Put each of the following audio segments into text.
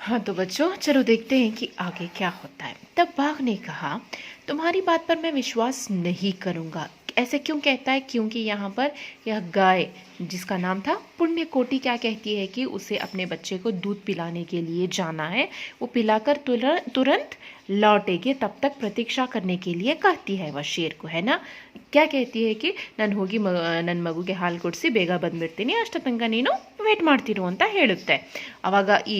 हाँ तो बच्चों, चलो देखते हैं कि आगे क्या होता है। तब बाघ ने कहा, तुम्हारी बात पर मैं विश्वास नहीं करूँगा। ऐसे क्यों कहता है? क्योंकि यहाँ पर यह गाय, जिसका नाम था पुण्यकोटि, क्या कहती है कि उसे अपने बच्चे को दूध पिलाने के लिए जाना है। वो पिलाकर तुरंत लौटेगी, तब तक प्रतीक्षा करने के लिए कहती है वह शेर को, है ना। क्या कहती है कि ನನ್ ಮಗುಗೆ ಹಾಲು ಕೊಡಿಸಿ ಬೇಗ ಬಂದ್ಬಿಡ್ತೀನಿ, ಅಷ್ಟ ತನಕ ನೀನು ವೇಟ್ ಮಾಡ್ತಿರು ಅಂತ ಹೇಳುತ್ತೆ. ಅವಾಗ ಈ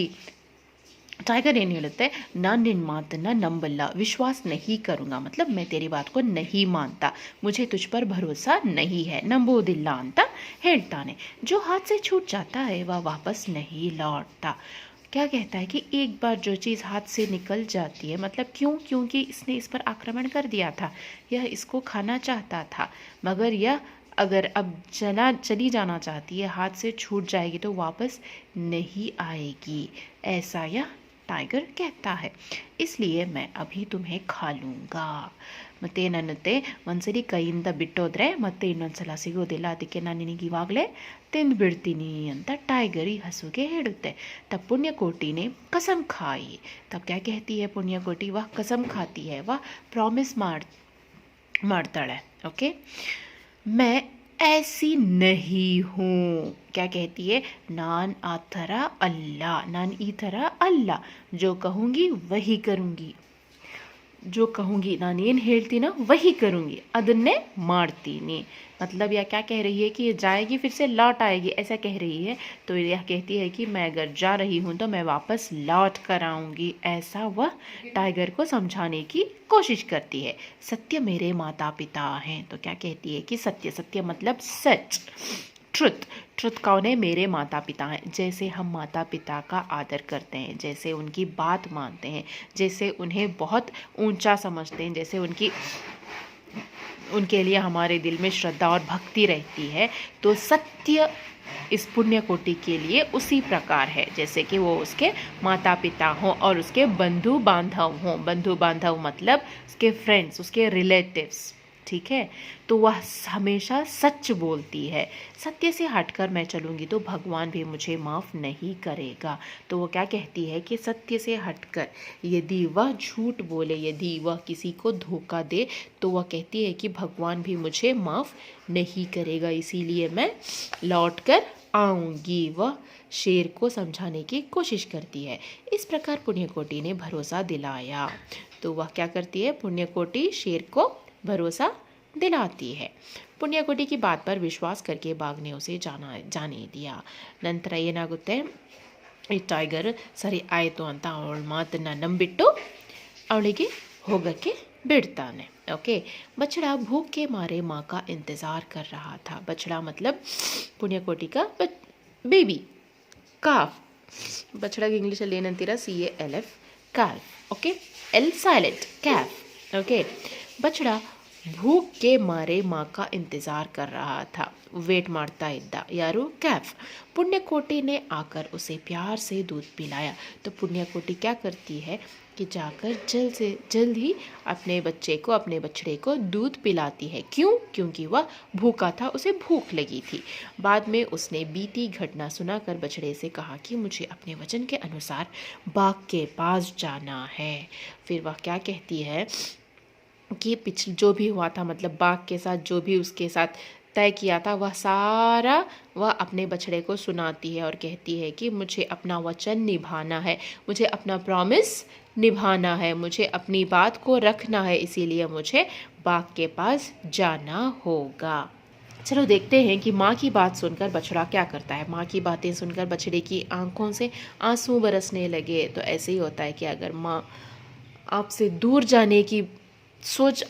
टाइगर ಏನು ಹೇಳುತ್ತೆ, ನಾನು ನಿನ್ನ ಮಾತನ್ನು ನಂಬಲ್ಲ, विश्वास नहीं करूँगा, मतलब मैं तेरी बात को नहीं मानता, मुझे तुझ पर भरोसा नहीं है, ನಂಬೋದಿಲ್ಲ ಅಂತ ಹೇಳ್ತಾನೆ. जो हाथ से छूट जाता है वह वापस नहीं लौटता. क्या कहता है कि एक बार जो चीज़ हाथ से निकल जाती है, मतलब क्यों? क्योंकि इसने इस पर आक्रमण कर दिया था, यह इसको खाना चाहता था, मगर यह अगर अब चली जाना चाहती है, हाथ से छूट जाएगी तो वापस नहीं आएगी, ऐसा यह टाइगर कहता है. इसलिए मैं अभी तुम्हें खा लूँगा. ಮತ್ತೇನನ್ನುತ್ತೆ, ಒಂದ್ಸರಿ ಕೈಯಿಂದ ಬಿಟ್ಟೋದ್ರೆ ಮತ್ತೆ ಇನ್ನೊಂದ್ಸಲ ಸಿಗೋದಿಲ್ಲ, ಅದಕ್ಕೆ ನಾನು ನಿನಗೆ ಇವಾಗಲೇ ತಿಂದುಬಿಡ್ತೀನಿ ಅಂತ ಟೈಗರ್ ಈ ಹಸುಗೆ ಹೇಳುತ್ತೆ. तब पुण्यकोटि ने कसम खाई. तब क्या कहती है पुण्यकोटि? वह कसम खाती है, वह प्रॉमिस ಮಾಡ್ತಾಳೆ. ओके, मैं ऐसी नहीं हूँ. क्या कहती है? नान आ थरा अल्लाह, नान ई थरा अल्लाह, जो कहूँगी वही करूँगी, जो कहूँगी ನಾನೇನು ಹೇಳ್ತೀನೋ वही करूँगी, ಅದನ್ನೇ ಮಾಡ್ತೀನಿ. मतलब यह क्या कह रही है कि ये जाएगी फिर से लौट आएगी, ऐसा कह रही है. तो यह कहती है कि मैं अगर जा रही हूँ तो मैं वापस लौट कर आऊँगी, ऐसा वह टाइगर को समझाने की कोशिश करती है. सत्य मेरे माता पिता हैं. तो क्या कहती है कि सत्य, सत्य मतलब सच, ट्रुथ. ट्रुथ कौन है? मेरे माता पिता हैं. जैसे हम माता पिता का आदर करते हैं, जैसे उनकी बात मानते हैं, जैसे उन्हें बहुत ऊंचा समझते हैं, जैसे उनके लिए हमारे दिल में श्रद्धा और भक्ति रहती है, तो सत्य इस पुण्यकोटि के लिए उसी प्रकार है, जैसे कि वो उसके माता पिता हों और उसके बंधु बांधव हों. बंधु बांधव मतलब उसके फ्रेंड्स, उसके रिलेटिव्स, ठीक है. तो वह हमेशा सच बोलती है. सत्य से हटकर मैं चलूँगी तो भगवान भी मुझे माफ़ नहीं करेगा. तो वो क्या कहती है कि सत्य से हटकर यदि वह झूठ बोले, यदि वह किसी को धोखा दे, तो वह कहती है कि भगवान भी मुझे माफ़ नहीं करेगा, इसीलिए मैं लौट कर आऊँगी. वह शेर को समझाने की कोशिश करती है. इस प्रकार पुण्यकोटि ने भरोसा दिलाया. तो वह क्या करती है? पुण्यकोटि शेर को भरोसा दिलाती है. पुण्यकोटि की बात पर विश्वास करके बाघ ने उसे जाने दिया. ನಂತರ ಏನಾಗುತ್ತೆ, ಈ ಟೈಗರ್ ಸರಿ ಆಯಿತು ಅಂತ ಅವಳ ಮಾತನ್ನು ನಂಬಿಟ್ಟು ಅವಳಿಗೆ ಹೋಗೋಕ್ಕೆ बिड़ताने. ओके, बछड़ा भूख के मारे माँ का इंतज़ार कर रहा था. बछड़ा मतलब पुण्यकोटि का बेबी, काफ. बछड़ा इंग्लिश ಏನಂತೀರಾ? CALF, calf. Okay, L silent, calf. Okay, बछड़ा भूख के मारे माँ का इंतज़ार कर रहा था. वेट ಮಾಡ್ತಾ ಇದ್ದ. ಯಾರು? कैफ. पुण्यकोटि ने आकर उसे प्यार से दूध पिलाया. तो पुण्यकोटि क्या करती है कि जाकर जल्द से जल्द ही अपने बच्चे को, अपने बछड़े को दूध पिलाती है. क्यों? क्योंकि वह भूखा था, उसे भूख लगी थी. बाद में उसने बीती घटना सुनाकर बछड़े से कहा कि मुझे अपने वचन के अनुसार बाघ के पास जाना है. फिर वह क्या कहती है कि जो भी हुआ था, मतलब बाघ के साथ जो भी उसके साथ तय किया था, वह सारा वह अपने बछड़े को सुनाती है और कहती है कि मुझे अपना वचन निभाना है, मुझे अपना प्रॉमिस निभाना है, मुझे अपनी बात को रखना है, इसीलिए मुझे बाघ के पास जाना होगा. चलो देखते हैं कि माँ की बात सुनकर बछड़ा क्या करता है. माँ की बातें सुनकर बछड़े की आंखों से आंसू बरसने लगे. तो ऐसे ही होता है कि अगर माँ आपसे दूर जाने की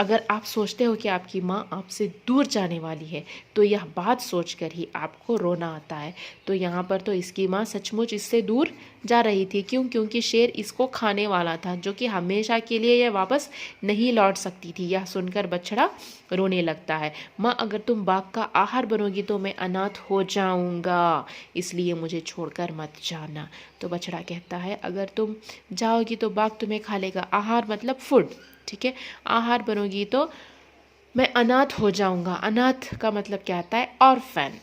अगर आप सोचते हो कि आपकी माँ आपसे दूर जाने वाली है, तो यह बात सोचकर ही आपको रोना आता है. तो यहाँ पर तो इसकी माँ सचमुच इससे दूर जा रही थी. क्यों? क्योंकि शेर इसको खाने वाला था, जो कि हमेशा के लिए यह वापस नहीं लौट सकती थी. यह सुनकर बछड़ा रोने लगता है. माँ, अगर तुम बाघ का आहार बनोगी तो मैं अनाथ हो जाऊँगा, इसलिए मुझे छोड़कर मत जाना. तो बछड़ा कहता है, अगर तुम जाओगी तो बाघ तुम्हें खा लेगा. आहार मतलब फूड, ठीक है. आहार बनोगी तो मैं अनाथ हो जाऊंगा. अनाथ का मतलब क्या आता है? ऑर्फन.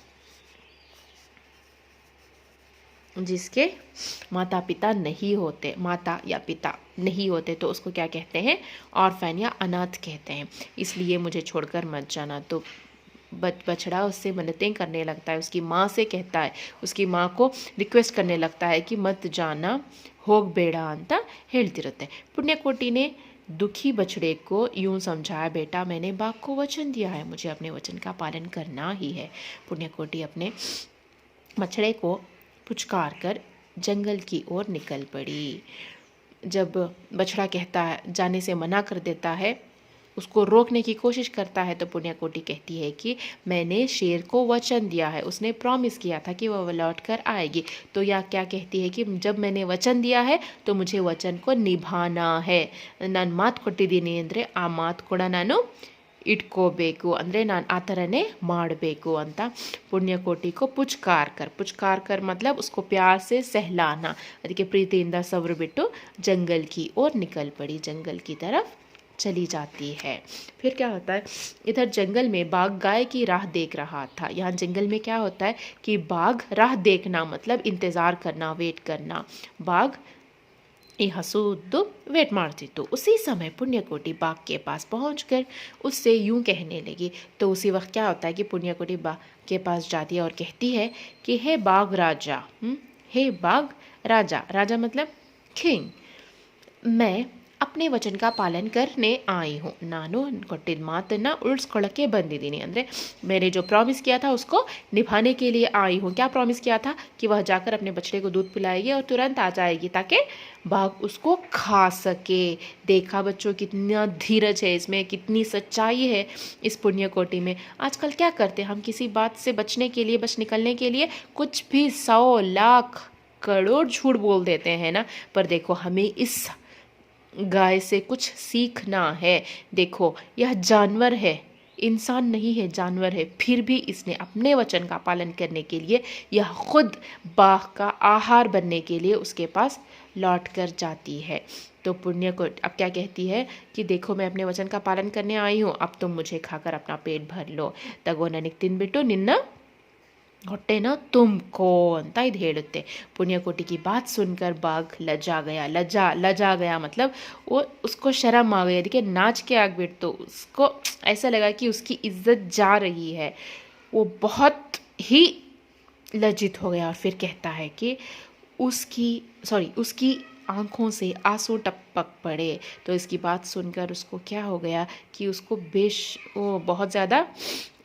जिसके माता पिता नहीं होते, माता या पिता नहीं होते, तो उसको क्या कहते हैं? ऑर्फन या अनाथ कहते हैं। इसलिए मुझे छोड़कर मत जाना। तो बछड़ा उससे मन्नतें करने लगता है, उसकी माँ से कहता है, उसकी माँ को रिक्वेस्ट करने लगता है कि मत जाना, ಹೋಗಬೇಡ ಅಂತ ಹೇಳ್ತಿರುತ್ತೆ। पुण्यकोटि ने दुखी बछड़े को यूं समझाया, बेटा मैंने बाघ को वचन दिया है, मुझे अपने वचन का पालन करना ही है। पुण्यकोटि अपने बछड़े को पुचकार कर जंगल की ओर निकल पड़ी। जब बछड़ा कहता है, जाने से मना कर देता है, उसको रोकने की कोशिश करता है, तो पुण्यकोटि कहती है कि मैंने शेर को वचन दिया है, उसने प्रॉमिस किया था कि वह लौट कर आएगी। तो यह क्या कहती है कि जब मैंने वचन दिया है तो मुझे वचन को निभाना है। ನಾನು ಮಾತು ಕೊಟ್ಟಿದ್ದೀನಿ ಅಂದರೆ ಆ ಮಾತು ಕೂಡ ನಾನು ಇಟ್ಕೋಬೇಕು, ಅಂದರೆ ನಾನು ಆ ಥರನೇ ಮಾಡಬೇಕು ಅಂತ पुण्यकोटि को पुचकार कर मतलब उसको प्यार से सहलाना, ಅದಕ್ಕೆ ಪ್ರೀತಿಯಿಂದ ಸವರು ಬಿಟ್ಟು जंगल की ओर निकल पड़ी, जंगल की तरफ चली जाती है। फिर क्या होता है, इधर जंगल में बाघ गाय की राह देख रहा था। यहाँ जंगल में क्या होता है कि बाघ राह देखना मतलब इंतज़ार करना, वेट करना। बाघ ಈ ಹಸುದ್ದು ವೇಟ್ ಮಾಡ್ತಿತ್ತು। उसी समय पुण्यकोटि बाघ के पास पहुंचकर उससे यूं कहने लगी। तो उसी वक्त क्या होता है कि पुण्यकोटि बाघ के पास जाती है और कहती है कि हे बाघ राजा, हे बाघ राजा, राजा मतलब किंग, मैं अपने वचन का पालन करने आई हूँ। ನಾನು ಕೊಟ್ಟಿದ್ದ ಮಾತನ್ನು ಉಳಿಸ್ಕೊಳ್ಳೋಕ್ಕೆ ಬಂದಿದ್ದೀನಿ, ಅಂದರೆ मैंने जो प्रॉमिस किया था उसको निभाने के लिए आई हूँ। क्या प्रॉमिस किया था कि वह जाकर अपने बछड़े को दूध पिलाएगी और तुरंत आ जाएगी ताकि बाघ उसको खा सके। देखा बच्चों कितना धीरज है इसमें, कितनी सच्चाई है इस पुण्यकोटि में। आजकल क्या करते हैं हम, किसी बात से बचने के लिए, बच निकलने के लिए कुछ भी 100 लाख करोड़ झूठ बोल देते हैं ना। पर देखो हमें इस गाय से कुछ सीखना है। देखो यह जानवर है, इंसान नहीं है, जानवर है, फिर भी इसने अपने वचन का पालन करने के लिए यह खुद बाघ का आहार बनने के लिए उसके पास लौट कर जाती है। तो पुण्यकोटि अब क्या कहती है कि देखो मैं अपने वचन का पालन करने आई हूँ, अब तुम मुझे खाकर अपना पेट भर लो, तगो ನನಗೆ ತಿಂದ್ಬಿಟ್ಟು ನಿನ್ನ ಹೊಟ್ಟೆನ तुमको ಅಂತ ಇದು ಹೇಳುತ್ತೆ। पुण्यकोटि की बात सुनकर बाघ लजा गया मतलब वो उसको शर्म आ गई, देखिए नाच के आग बैठ, तो उसको ऐसा लगा कि उसकी इज्जत जा रही है, वो बहुत ही लज्जित हो गया। और फिर कहता है कि उसकी आंखों से आंसू टपक पड़े। तो इसकी बात सुनकर उसको क्या हो गया कि उसको वो बहुत ज़्यादा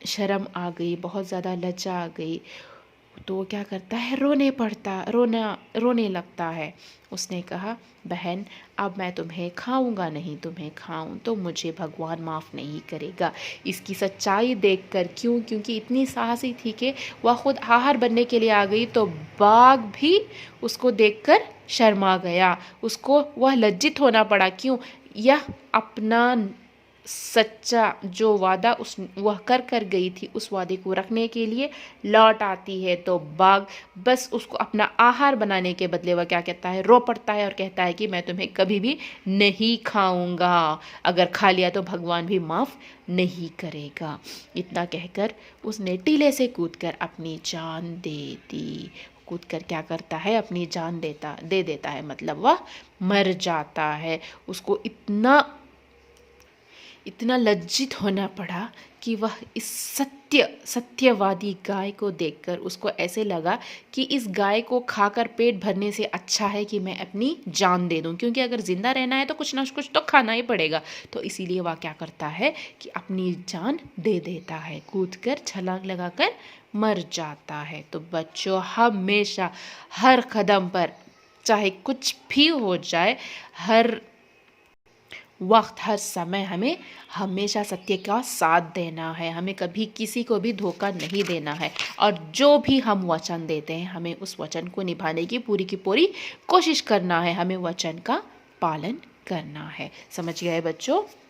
शर्म आ गई, बहुत ज़्यादा लज्जा आ गई। तो वो क्या करता है, रोने लगता है। उसने कहा, बहन अब मैं तुम्हें खाऊंगा नहीं, तुम्हें खाऊं तो मुझे भगवान माफ़ नहीं करेगा। इसकी सच्चाई देखकर, क्योंकि इतनी साहसी थी कि वह खुद आहार बनने के लिए आ गई, तो बाघ भी उसको देखकर शर्मा गया, उसको वह लज्जित होना पड़ा। क्यों, यह अपना सच्चा जो वादा वह कर गई थी, उस वादे को रखने के लिए लौट आती है। तो बाघ बस उसको अपना आहार बनाने के बदले वह क्या कहता है, रो पड़ता है और कहता है कि मैं तुम्हें कभी भी नहीं खाऊंगा, अगर खा लिया तो भगवान भी माफ़ नहीं करेगा। इतना कहकर उसने टीले से कूदकर अपनी जान दे दी। कूदकर क्या करता है, अपनी जान दे देता है, मतलब वह मर जाता है। उसको इतना लज्जित होना पड़ा कि वह इस सत्यवादी गाय को देखकर उसको ऐसे लगा कि इस गाय को खाकर पेट भरने से अच्छा है कि मैं अपनी जान दे दूं, क्योंकि अगर ज़िंदा रहना है तो कुछ ना कुछ तो खाना ही पड़ेगा। तो इसीलिए वह क्या करता है कि अपनी जान दे देता है, कूदकर छलांग लगाकर मर जाता है। तो बच्चों हमेशा हर कदम पर चाहे कुछ भी हो जाए, हर वक्त हर समय हमें हमेशा सत्य का साथ देना है, हमें कभी किसी को भी धोखा नहीं देना है। और जो भी हम वचन देते हैं हमें उस वचन को निभाने की पूरी कोशिश करना है, हमें वचन का पालन करना है। समझ गए बच्चों?